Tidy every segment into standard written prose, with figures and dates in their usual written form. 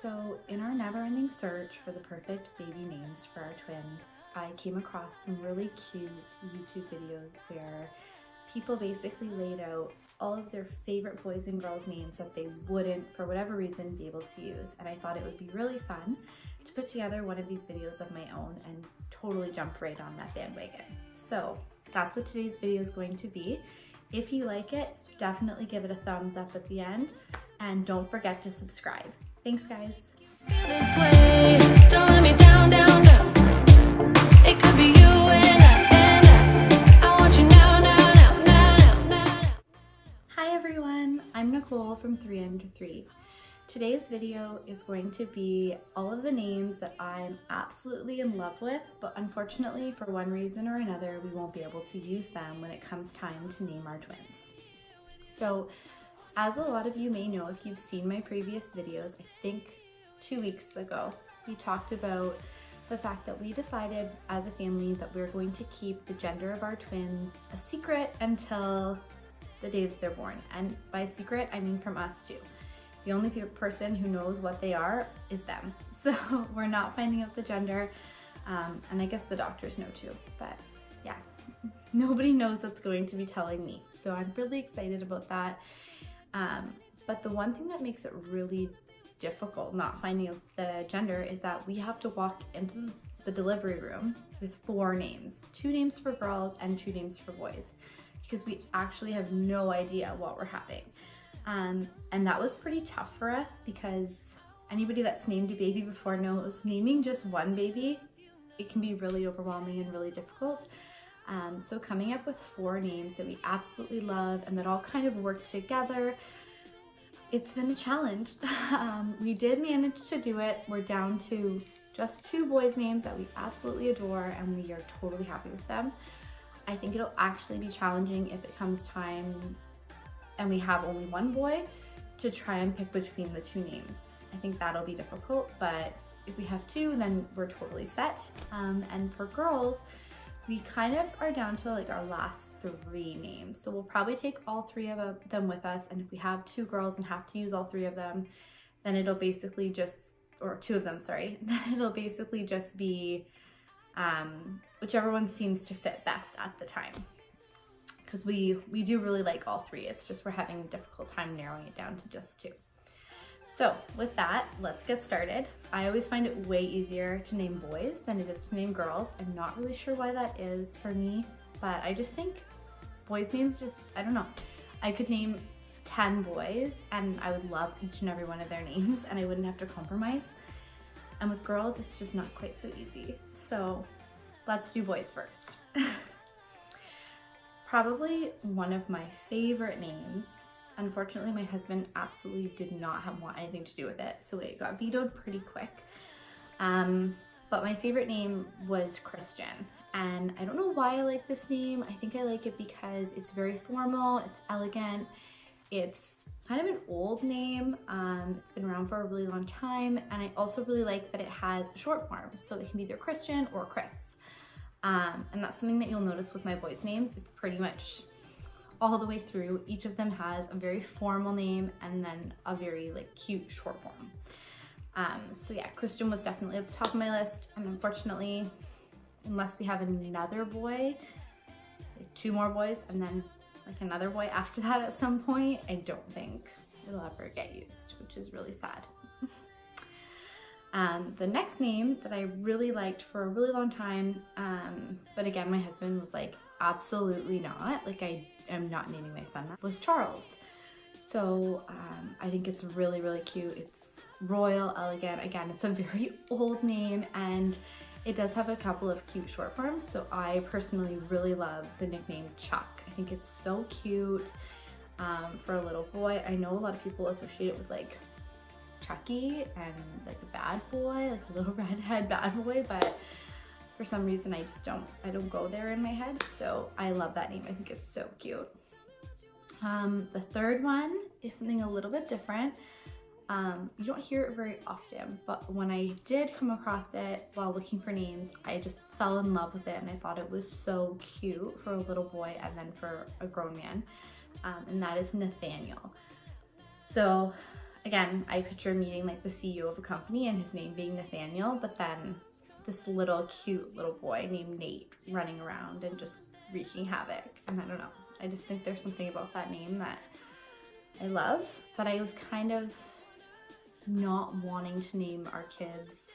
So in our never-ending search for the perfect baby names for our twins, I came across some really cute YouTube videos where people basically laid out all of their favorite boys and girls names that they wouldn't, for whatever reason, be able to use. And I thought it would be really fun to put together one of these videos of my own and totally jump right on that bandwagon. So that's what today's video is going to be. If you like it, definitely give it a thumbs up at the end and don't forget to subscribe. Thanks, guys. Feel this way. Don't let me down, down, down. It could be you and I want you now, now, now, now, now, now. Hi everyone, I'm Nichole from Undr. Today's video is going to be all of the names that I'm absolutely in love with, but unfortunately for one reason or another, we won't be able to use them when it comes time to name our twins. So, as a lot of you may know, if you've seen my previous videos, I think 2 weeks ago, we talked about the fact that we decided as a family that we're going to keep the gender of our twins a secret until the day that they're born. And by secret, I mean from us too. The only person who knows what they are is them. So we're not finding out the gender, and I guess the doctors know too, but yeah, nobody knows that's going to be telling me. So I'm really excited about that. But the one thing that makes it really difficult not finding out the gender is that we have to walk into the delivery room with 4 names, 2 names for girls and 2 names for boys, because we actually have no idea what we're having. And that was pretty tough for us because anybody that's named a baby before knows naming just one baby, it can be really overwhelming and really difficult. So coming up with 4 names that we absolutely love and that all kind of work together, it's been a challenge. We did manage to do it. We're down to just 2 boys' names that we absolutely adore and we are totally happy with them. I think it'll actually be challenging if it comes time and we have only 1 boy to try and pick between the 2 names. I think that'll be difficult, but if we have 2, then we're totally set. And for girls, we kind of are down to like our last 3 names. So we'll probably take all 3 of them with us. And if we have 2 girls and have to use all 3 of them, then it'll basically just, or 2 of them, sorry, then it'll basically just be whichever one seems to fit best at the time. Because we do really like all 3. It's just we're having a difficult time narrowing it down to just 2. So with that, let's get started. I always find it way easier to name boys than it is to name girls. I'm not really sure why that is for me, but I just think boys' names just, I don't know. I could name 10 boys and I would love each and every one of their names and I wouldn't have to compromise. And with girls, it's just not quite so easy. So let's do boys first. Probably one of my favorite names. Unfortunately, my husband absolutely did not want anything to do with it, so it got vetoed pretty quick. But my favorite name was Christian, and I don't know why I like this name. I think I like it because it's very formal, it's elegant, it's kind of an old name. It's been around for a really long time, and I also really like that it has a short form, so it can be either Christian or Chris. And that's something that you'll notice with my boys' names. It's pretty much all the way through. Each of them has a very formal name and then a very like cute short form. So yeah, Christian was definitely at the top of my list. And unfortunately, unless we have another boy, like 2 more boys, and then like another boy after that at some point, I don't think it'll ever get used, which is really sad. The next name that I really liked for a really long time, but again, my husband was like, absolutely not, like I am not naming my son that, was Charles. So I think it's really, really cute. It's royal, elegant. Again, it's a very old name and it does have a couple of cute short forms. So I personally really love the nickname Chuck. I think it's so cute for a little boy. I know a lot of people associate it with like Chucky and like a bad boy, like a little redhead bad boy, but for some reason I don't go there in my head. So I love that name. I think it's so cute. The third one is something a little bit different. You don't hear it very often, but when I did come across it while looking for names, I just fell in love with it and I thought it was so cute for a little boy and then for a grown man, and that is Nathaniel. So again, I picture meeting like the CEO of a company and his name being Nathaniel, but then this little cute little boy named Nate running around and just wreaking havoc. And I don't know, I just think there's something about that name that I love, but I was kind of not wanting to name our kids.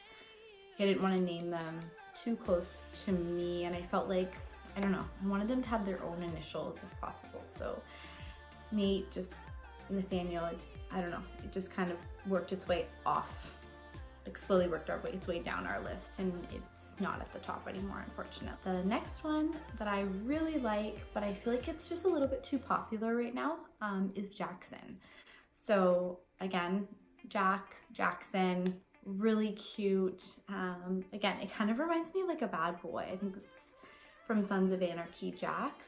I didn't want to name them too close to me, and I felt like, I don't know, I wanted them to have their own initials if possible. So Nate, just Nathaniel, I don't know, it just kind of worked its way off, like slowly worked its way down our list, and it's not at the top anymore, unfortunately. The next one that I really like, but I feel like it's just a little bit too popular right now, is Jackson. So again, Jackson, really cute. Again, it kind of reminds me of like a bad boy. I think it's from Sons of Anarchy, Jax,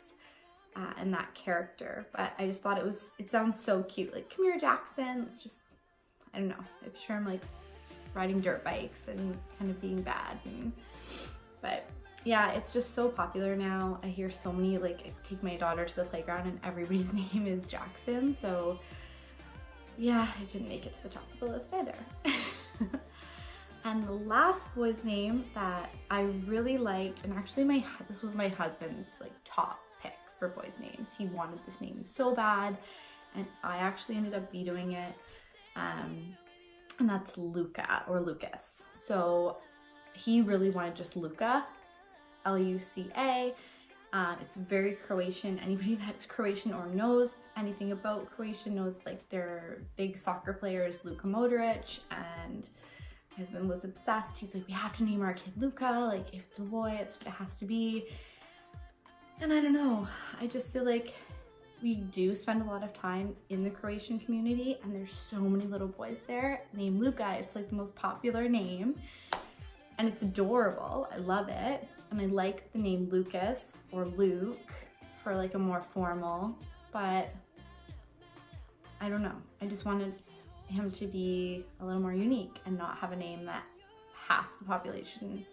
and that character. But I just thought it sounds so cute. Like, come here, Jackson. It's just, I don't know. I'm sure I'm like riding dirt bikes and kind of being bad. But yeah, it's just so popular now. I hear so many, like, I take my daughter to the playground and everybody's name is Jackson. So yeah, it didn't make it to the top of the list either. And the last boy's name that I really liked, and actually this was my husband's like top pick for boys' names. He wanted this name so bad, and I actually ended up vetoing it. And that's Luca, or Lucas. So he really wanted just Luca, Luca. It's very Croatian. Anybody that's Croatian or knows anything about Croatia knows like their big soccer player is Luka Modric, and my husband was obsessed. He's like, we have to name our kid Luka. Like, if it's a boy, it's what it has to be. And I don't know, I just feel like we do spend a lot of time in the Croatian community, and there's so many little boys there named Luka. It's like the most popular name, and it's adorable. I love it. And I like the name Lucas or Luke for like a more formal, but I don't know. I just wanted him to be a little more unique and not have a name that half the population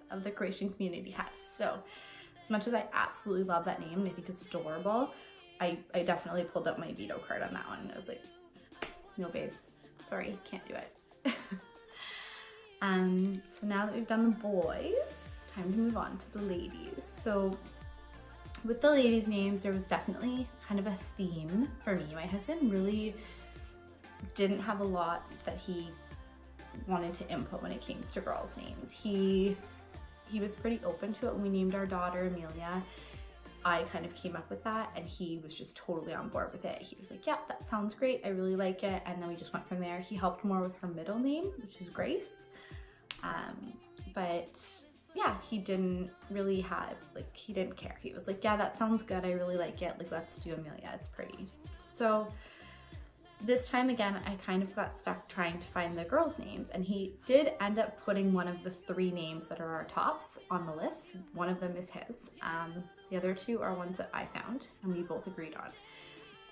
of the Croatian community has. So as much as I absolutely love that name and I think it's adorable, I definitely pulled up my veto card on that one, and I was like, no babe, sorry, can't do it. So now that we've done the boys, time to move on to the ladies. So with the ladies' names, there was definitely kind of a theme for me. My husband really didn't have a lot that he wanted to input when it came to girls' names. He was pretty open to it when we named our daughter Amelia. I kind of came up with that, and he was just totally on board with it. He was like, yeah, that sounds great, I really like it. And then we just went from there. He helped more with her middle name, which is Grace. But yeah, he didn't really have, like, he didn't care. He was like, yeah, that sounds good, I really like it, like, let's do Amelia, it's pretty. So this time again, I kind of got stuck trying to find the girls' names, and he did end up putting one of the 3 names that are our tops on the list. One of them is his. The other 2 are ones that I found and we both agreed on.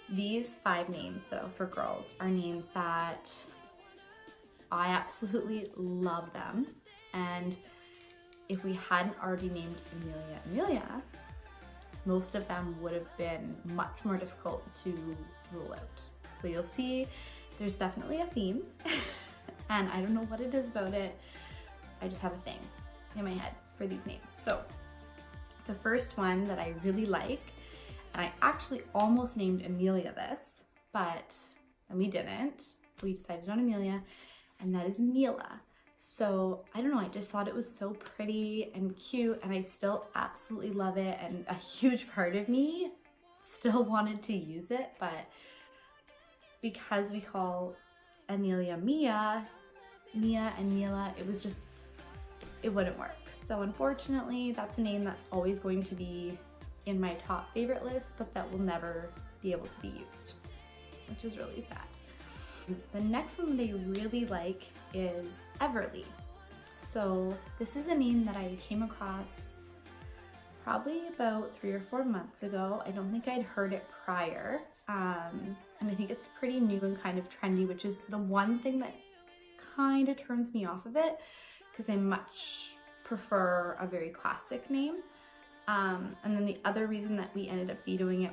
These 5 names though for girls are names that I absolutely love them, and if we hadn't already named Amelia, most of them would have been much more difficult to rule out. So you'll see there's definitely a theme, and I don't know what it is about it. I just have a thing in my head for these names. So the first one that I really like, and I actually almost named Amelia this, but then we didn't. We decided on Amelia, and that is Mila. So I don't know, I just thought it was so pretty and cute, and I still absolutely love it, and a huge part of me still wanted to use it, but because we call Amelia Mia and Mila, it was just, it wouldn't work. So unfortunately, that's a name that's always going to be in my top favorite list, but that will never be able to be used, which is really sad. The next one that I really like is Everly. So this is a name that I came across probably about 3 or 4 months ago. I don't think I'd heard it prior. And I think it's pretty new and kind of trendy, which is the one thing that kind of turns me off of it, because I much prefer a very classic name. And then the other reason that we ended up vetoing it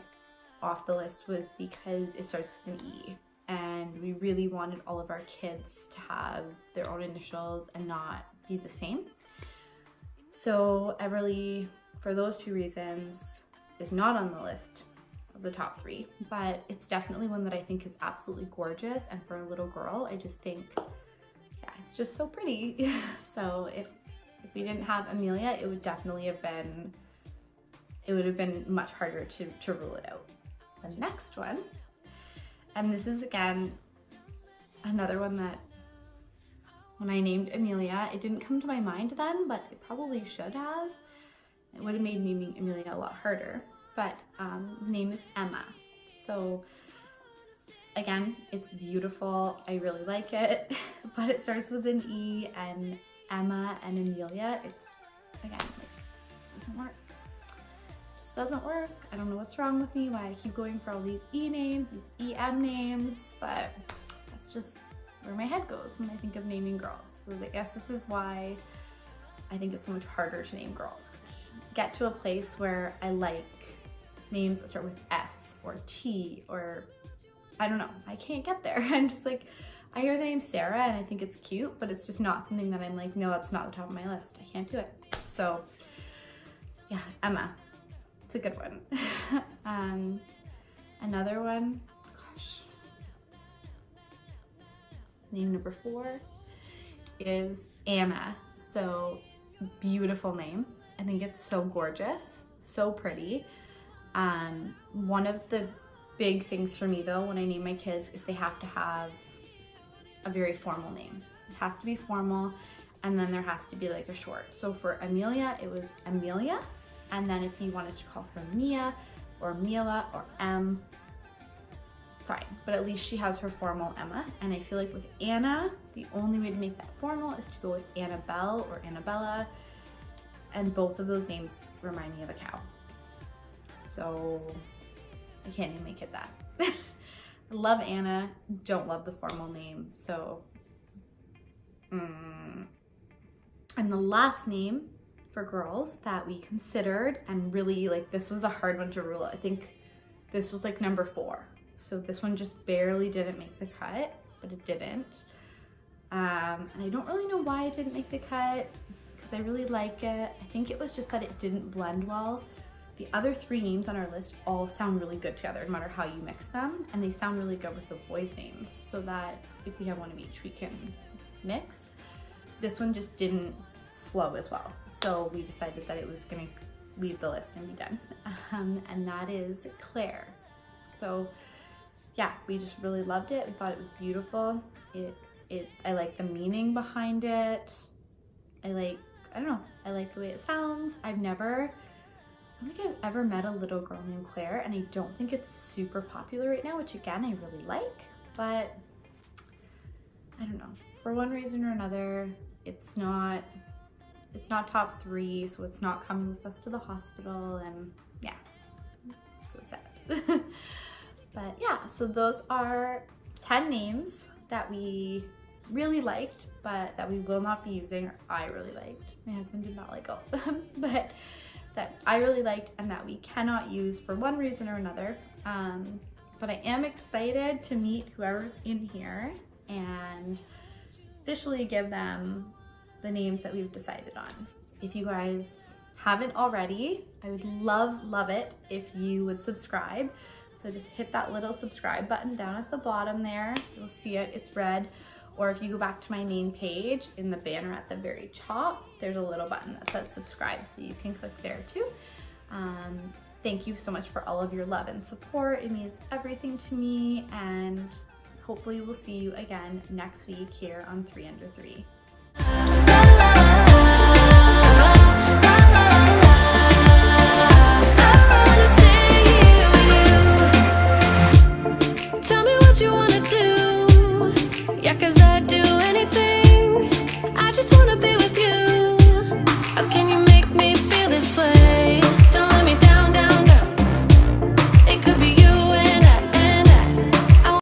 off the list was because it starts with an E. and we really wanted all of our kids to have their own initials and not be the same. So Everly, for those two reasons, is not on the list of the top 3, but it's definitely one that I think is absolutely gorgeous, and for a little girl, I just think, yeah, it's just so pretty. So if we didn't have Amelia, it would definitely have been, it would have been much harder to rule it out. The next one, and this is again another one that when I named Amelia, it didn't come to my mind then, but it probably should have. It would have made naming Amelia a lot harder, but the name is Emma. So again, it's beautiful. I really like it, but it starts with an E, and Emma and Amelia, it's, again, it doesn't work. Just doesn't work. I don't know what's wrong with me, why I keep going for all these E names, these EM names, but that's just where my head goes when I think of naming girls. So I guess this is why I think it's so much harder to name girls. Get to a place where I like names that start with S or T, or I don't know, I can't get there. I'm just like, I hear the name Sarah and I think it's cute, but it's just not something that I'm like, no, that's not the top of my list. I can't do it. So yeah, Emma, it's a good one. Another one, gosh, name number 4 is Anna. So beautiful name. I think it's so gorgeous, so pretty. One of the big things for me though when I name my kids is they have to have a very formal name. It has to be formal, and then there has to be like a short. So for Amelia, it was Amelia, and then if you wanted to call her Mia or Mila or M, fine, but at least she has her formal Emma. And I feel like with Anna, the only way to make that formal is to go with Annabelle or Annabella, and both of those names remind me of a cow. So I can't name my kid that. I love Anna, don't love the formal name, so. And the last name for girls that we considered, and really like this was a hard one to rule out. I think this was like number 4. So this one just barely didn't make the cut, but it didn't. And I don't really know why it didn't make the cut, because I really like it. I think it was just that it didn't blend well. The other 3 names on our list all sound really good together, no matter how you mix them, and they sound really good with the boys' names, so that if we have one of each, we can mix. This one just didn't flow as well, so we decided that it was gonna leave the list and be done. And that is Claire. So yeah, we just really loved it. We thought it was beautiful. I like the meaning behind it. I don't know, I like the way it sounds. I don't think I've ever met a little girl named Claire, and I don't think it's super popular right now, which again, I really like, but I don't know. For one reason or another, it's not top 3, so it's not coming with us to the hospital, and yeah, so sad. But yeah, so those are 10 names that we really liked, but that we will not be using, or I really liked. My husband did not like all of them, but that I really liked and that we cannot use for one reason or another. But I am excited to meet whoever's in here and officially give them the names that we've decided on. If you guys haven't already, I would love it if you would subscribe. So just hit that little subscribe button down at the bottom there. You'll see it, it's red. Or if you go back to my main page, in the banner at the very top, there's a little button that says subscribe, so you can click there too. Thank you so much for all of your love and support. It means everything to me, and hopefully we'll see you again next week here on 3 Under 3.